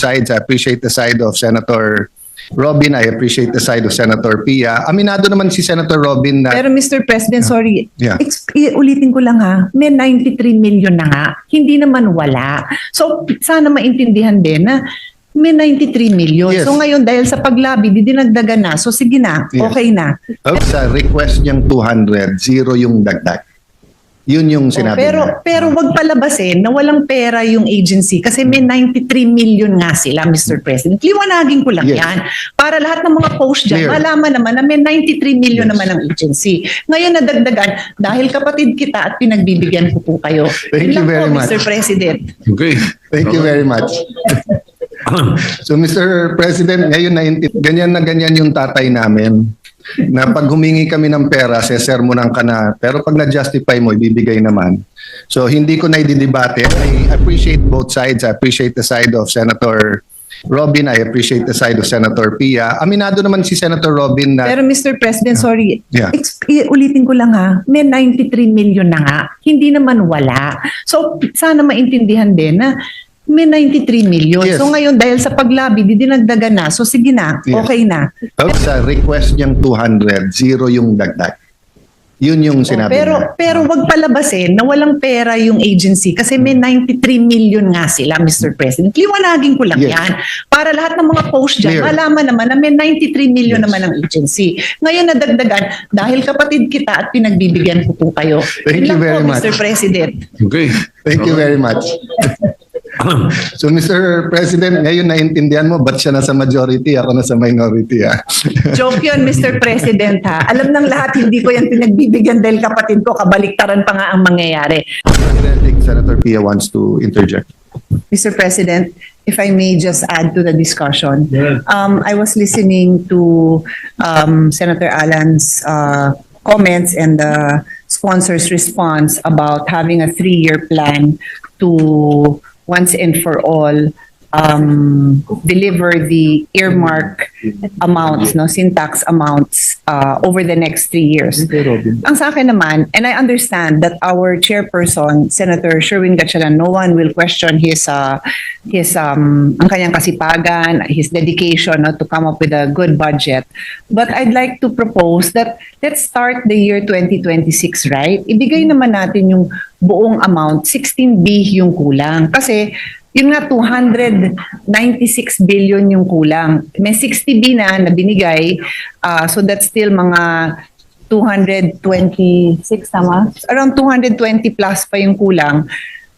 sides. I appreciate the side of Senator Robin. I appreciate the side of Senator Pia. Aminado naman si Senator Robin na... Pero Mr. President, sorry, Yeah. ulitin ko lang ha, may 93 million na nga, hindi naman wala. So sana maintindihan din na may 93 million. Yes. So ngayon dahil sa paglabi, dinagdagan na. So sige na, Yes. okay na. Sa request niyang 200, zero yung dagdag. Yun yung sinabi niya. Pero wag palabasin na walang pera yung agency kasi may 93 million nga sila, Mr. President. Liwanagin ko lang Yes. yan. Para lahat ng mga post dyan, Clear. malaman naman na may 93 million Yes. naman ang agency. Ngayon nadagdagan, dahil kapatid kita at pinagbibigyan ko po kayo. Thank you Yun lang very po, much. Mr. President. Okay. Thank you very much. So Mr. President, ngayon ganyan na ganyan yung tatay namin. Na pag humingi kami ng pera, sesermonan ka na. Pero pag na-justify mo, ibibigay naman. So hindi ko na ididebate. I appreciate both sides. I appreciate the side of Senator Robin. I appreciate the side of Senator Pia. Aminado naman si Senator Robin na... Pero Mr. President, sorry, Yeah. ulitin ko lang ha, may 93 million na nga, hindi naman wala. So sana maintindihan din na may 93 million. Yes. So ngayon dahil sa paglabi, dinagdagan na. So sige na, Yes. okay na. Sa request niyang 200, zero yung dagdag. Yun yung sinabi niya. Pero wag palabasin na walang pera yung agency kasi may 93 million nga sila, Mr. President. Liwanagin ko lang Yes. yan. Para lahat ng mga post dyan, Clear. malaman naman na may 93 million Yes. naman ang agency. Ngayon nadagdagan, dahil kapatid kita at pinagbibigyan ko po kayo. Thank you Yun lang very po, much. Mr. President. Okay. Thank you very much. So Mr. President, ngayon naintindihan mo ba't siya nasa majority, ako nasa minority. Joke yun, Mr. President ha. Alam ng lahat, hindi ko yan pinagbibigyan dahil kapatid ko, kabaliktaran pa nga ang mangyayari. I think Senator Pia wants to interject. Mr. President, if I may just add to the discussion. I was listening to Senator Alan's comments and the sponsor's response about having a 3-year plan to once and for all deliver the earmark amounts, no, syntax amounts over the next 3 years. Ang sa akin naman, and I understand that our chairperson, Senator Sherwin Gatchalian, no one will question his ang kanyang kasipagan, his dedication, no, to come up with a good budget. But I'd like to propose that let's start the year 2026, right? Ibigay naman natin yung buong amount, 16B yung kulang. Kasi yun nga, 296 billion yung kulang. May 60B na binigay, so that's still mga 226, tama? Around 220 plus pa yung kulang.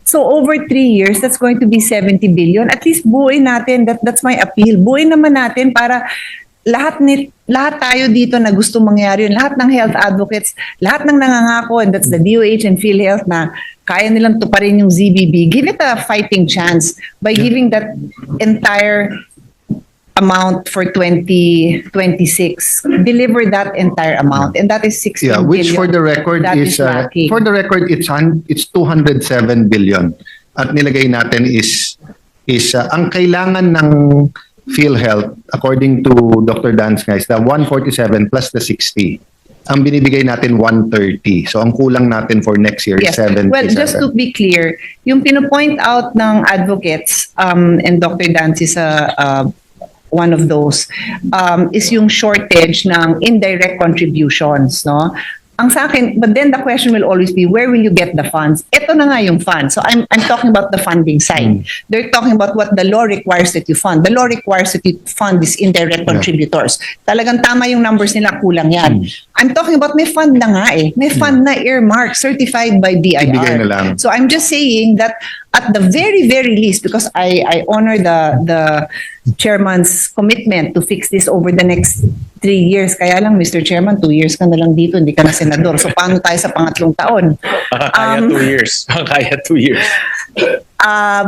So over 3 years, that's going to be 70 billion. At least buuin natin, that's my appeal. Buuin naman natin para lahat tayo dito na gusto mangyari yun, lahat ng health advocates, lahat ng nangangako, and that's the DOH and PhilHealth na kaya nilang tuparin yung ZBB, give it a fighting chance by giving that entire amount for 2026. Deliver that entire amount, and that is 16 Yeah, which billion. for the record That is lacking. for the record it's 207 billion. At nilagay natin is ang kailangan ng PhilHealth according to Dr. Danz guys, the 147 plus the 60. Ang binibigay natin 130. So ang kulang natin for next year is 77. Well, just to be clear, yung pinopoint out ng advocates, and Dr. Danz is one of those, is yung shortage ng indirect contributions, no? Ang sa akin, but then the question will always be, where will you get the funds? Ito na nga yung funds. So I'm talking about the funding side. They're talking about what the law requires that you fund. The law requires that you fund these indirect contributors. Talagang tama yung numbers nila, kulang yan. I'm talking about may fund na nga eh. May fund na earmark, certified by BIR. Ibigay na lang. So I'm just saying that at the very, very least, because I honor the chairman's commitment to fix this over the next 3 years. Kaya lang, Mr. Chairman, 2 years ka na lang dito, hindi ka na senador. So paano tayo sa pangatlong taon? Kaya 2 years. Kaya 2 years.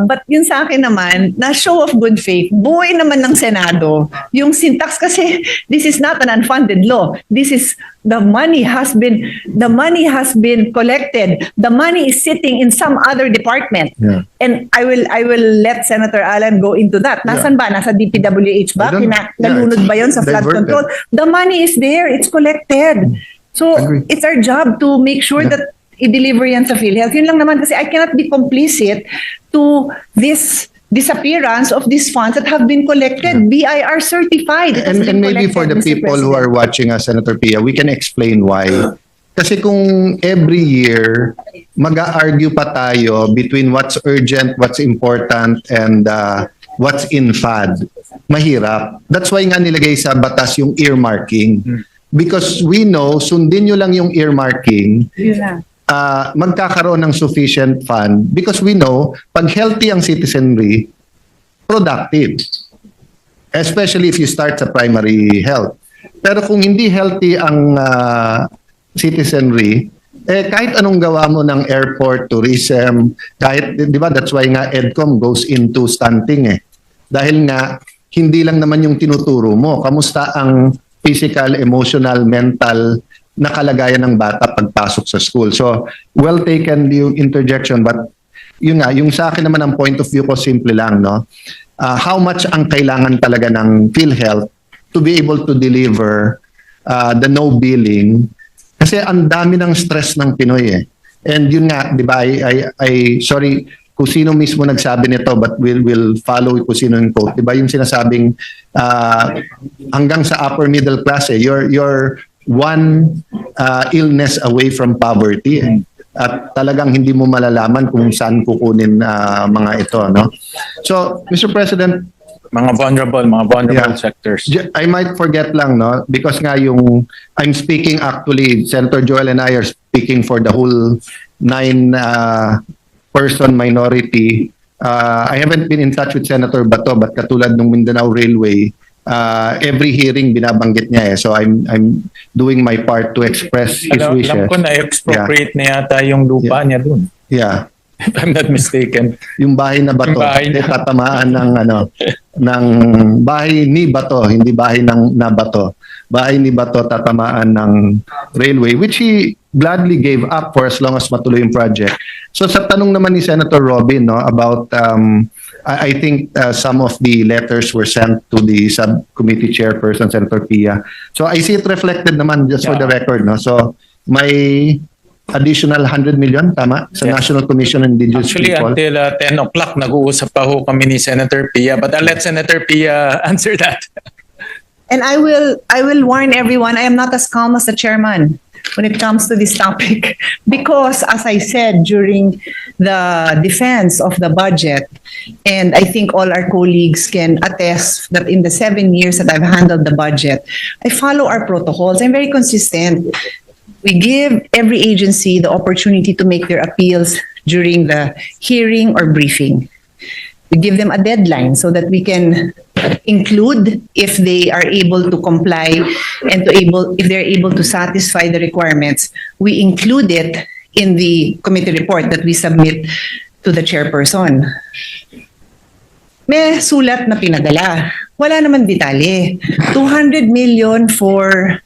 But yun sa akin naman, na show of good faith, buuin naman ng Senado yung syntax kasi this is not an unfunded law. This is the money has been collected. The money is sitting in some other department. Yeah. And I will let Senator Alan go into that. Nasaan ba? Nasa DPWH ba? I don't- Nalunod yeah, ba yun sa flood diverted. control? The money is there. It's collected. So Agree. it's our job to make sure that i-deliver yan sa PhilHealth. Yun lang naman kasi I cannot be complicit to this disappearance of these funds that have been collected, BIR certified. It has And been maybe for the collected, Mr. people who are President. watching us, Senator Pia, we can explain why. Kasi kung every year, mag-argue pa tayo between what's urgent, what's important, and what's in FAD, mahirap. That's why nga nilagay sa batas yung earmarking. Because we know, sundin nyo lang yung earmarking, Yun lang. magkakaroon ng sufficient fund because we know, pag healthy ang citizenry, productive. Especially if you start sa primary health. Pero kung hindi healthy ang citizenry, kahit anong gawa mo ng airport, tourism, kahit, di ba, that's why nga EDCOM goes into stunting Dahil nga, hindi lang naman yung tinuturo mo. Kamusta ang physical, emotional, mental na kalagayan ng bata pagpasok sa school. So, well taken yung interjection, but yun nga, yung sa akin naman ang point of view ko simple lang, no? How much ang kailangan talaga ng PhilHealth to be able to deliver the no billing kasi ang dami ng stress ng Pinoy And yun nga, di ba, I sorry kung sino mismo nagsabi nito but we'll follow kung sino yung quote. Di ba yung sinasabing hanggang sa upper middle class you're one illness away from poverty at talagang hindi mo malalaman kung saan kukunin mga ito, no? So, Mr. President, Mga vulnerable Yeah. sectors. I might forget lang, no? Because nga yung, I'm speaking actually, Senator Joel and I are speaking for the whole 9-person minority. I haven't been in touch with Senator Bato, but katulad ng Mindanao Railway, every hearing binabanggit niya So I'm doing my part to express his wishes. Alam ko na expropriate na yata yung lupa niya dun. Yeah. If I'm not mistaken. Yung bahay na bato, Yung bahay na- tatamaan ng ng bahay ni bato, hindi bahay ng na bato. Bahay ni bato tatamaan ng railway, which he gladly gave up for as long as matuloy yung project. So sa tanong naman ni Senator Robin, no, about I think some of the letters were sent to the subcommittee chairperson, Senator Pia. So I see it reflected naman just for the record, no. So may additional 100 million, tama? Sa Yeah. National Commission on Indigenous Actually, People. until 10 o'clock, nag-uusap pa ho kami ni Senator Pia. But I'll let Senator Pia answer that. And I will warn everyone, I am not as calm as the chairman when it comes to this topic because as I said during the defense of the budget, and I think all our colleagues can attest that in the 7 years that I've handled the budget, I follow our protocols. I'm very consistent. We give every agency the opportunity to make their appeals during the hearing or briefing. We give them a deadline so that we can include if they are able to comply and if they're able to satisfy the requirements. We include it in the committee report that we submit to the chairperson. May sulat na pinadala. Wala naman detalye. 200 million for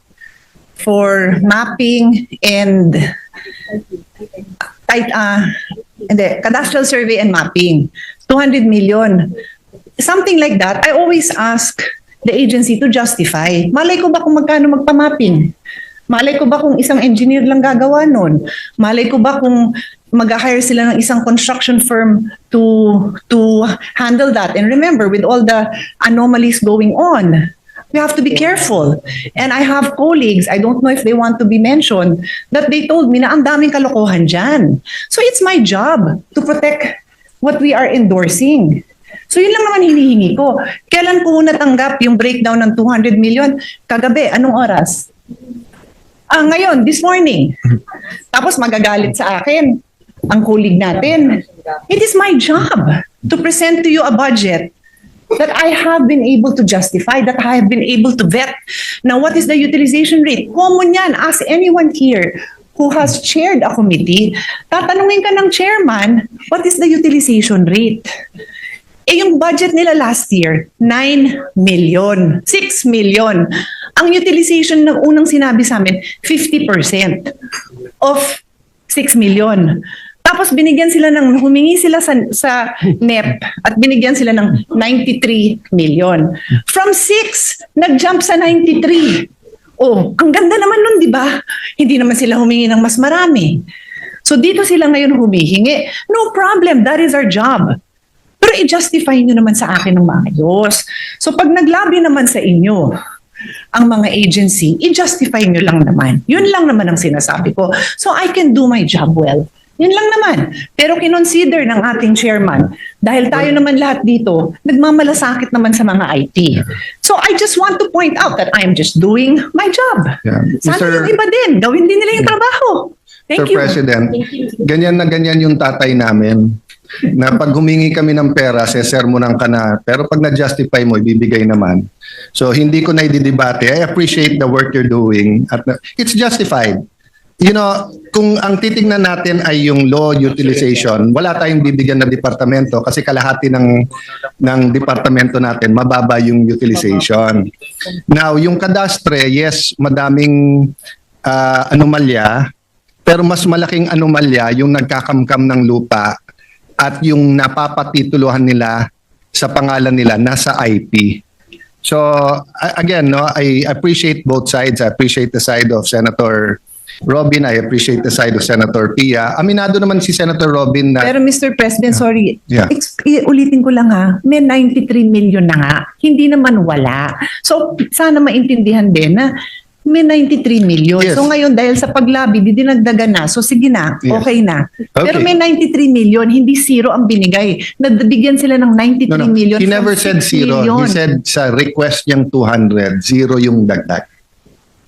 mapping and cadastral survey and mapping. 200 million. Something like that. I always ask the agency to justify. Malay ko ba kung magkano magpa-mapping? Malay ko ba kung isang engineer lang gagawa nun? Malay ko ba kung mag-hire sila ng isang construction firm to handle that? And remember, with all the anomalies going on, we have to be careful. And I have colleagues, I don't know if they want to be mentioned, that they told me na ang daming kalokohan dyan. So it's my job to protect what we are endorsing. So yun lang naman hinihingi ko. Kailan ko natanggap yung breakdown ng 200 million? Kagabi, anong oras? Ngayon, this morning. Tapos magagalit sa akin ang colleague natin. It is my job to present to you a budget that I have been able to justify, that I have been able to vet. Now, what is the utilization rate? Common yan. Ask anyone here who has chaired a committee. Tatanungin ka ng chairman, what is the utilization rate? Yung budget nila last year, 9 million, 6 million. Ang utilization ng unang sinabi sa amin, 50% of 6 million. Tapos binigyan sila humingi sila sa NEP at binigyan sila ng 93 million. From 6, nag-jump sa 93. Oh, ang ganda naman nun, di ba? Hindi naman sila humingi ng mas marami. So dito sila ngayon humihingi. No problem, that is our job. Pero Pero i-justify nyo naman sa akin ng maayos. So pag naglabi naman sa inyo, ang mga agency, i-justify nyo lang naman. Yun lang naman ang sinasabi ko. So I can do my job well. Yun lang naman. Pero kinonsider ng ating chairman, dahil tayo naman lahat dito, nagmamalasakit naman sa mga IT. So I just want to point out that I'm just doing my job. Yeah. Sana Mr. yung iba din, gawin din nila yung trabaho. Thank Sir you. President, ganyan na ganyan yung tatay namin. Na pag humingi kami ng pera, sesermonan ka na. Pero pag na-justify mo, ibibigay naman. So hindi ko na ididebate. I appreciate the work you're doing. At it's justified. You know, kung ang titingnan natin ay yung law utilization, wala tayong bibigyan na departamento kasi kalahati ng departamento natin, mababa yung utilization. Now, yung kadastre, yes, madaming anomalya, pero mas malaking anomalya yung nagkakamkam ng lupa at yung napapatituluhan nila sa pangalan nila nasa IP. So again, no, I appreciate both sides. I appreciate the side of Senator Robin. I appreciate the side of Senator Pia. Aminado naman si Senator Robin na Pero Mr. President, sorry, Yeah. ulitin ko lang ha, may 93 million na nga, hindi naman wala. So sana maintindihan din na may 93 million. Yes. So ngayon dahil sa paglabi, dinagdagan na. So sige na, Yes. okay na. Pero Okay. may 93 million, hindi zero ang binigay. Nabigyan sila ng 93 million. He never from said 6 zero. million. He said sa request niyang 200, zero yung dagdag.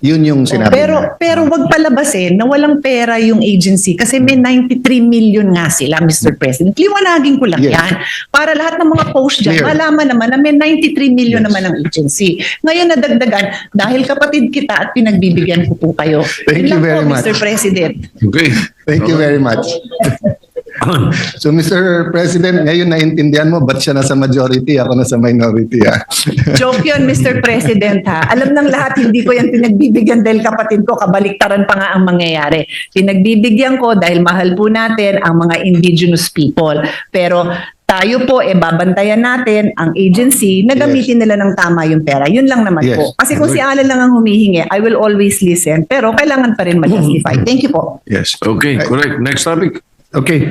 Yun yung sinabi niya. Pero wag palabasin na walang pera yung agency kasi may 93 million nga sila, Mr. President. Liwanagin ko lang Yes. yan. Para lahat ng mga post dyan, Clear. malaman naman na may 93 million Yes. naman ang agency. Ngayon nadagdagan, dahil kapatid kita at pinagbibigyan ko po kayo. Thank Yun you lang very po, much. Mr. President. Okay. Thank you very much. So Mr. President, ngayon naintindihan mo ba't siya nasa majority, ako nasa minority. Joke yun, Mr. President ha. Alam ng lahat, hindi ko yan pinagbibigyan dahil kapatid ko, kabaliktaran pa nga ang mangyayari. Pinagbibigyan ko dahil mahal po natin ang mga indigenous people. Pero tayo po, babantayan natin ang agency na gamitin nila ng tama yung pera. Yun lang naman Yes. po. Kasi kung si Alan lang ang humihingi, I will always listen. Pero kailangan pa rin ma-justify. Thank you po. Yes. Okay, correct. Next topic. Okay.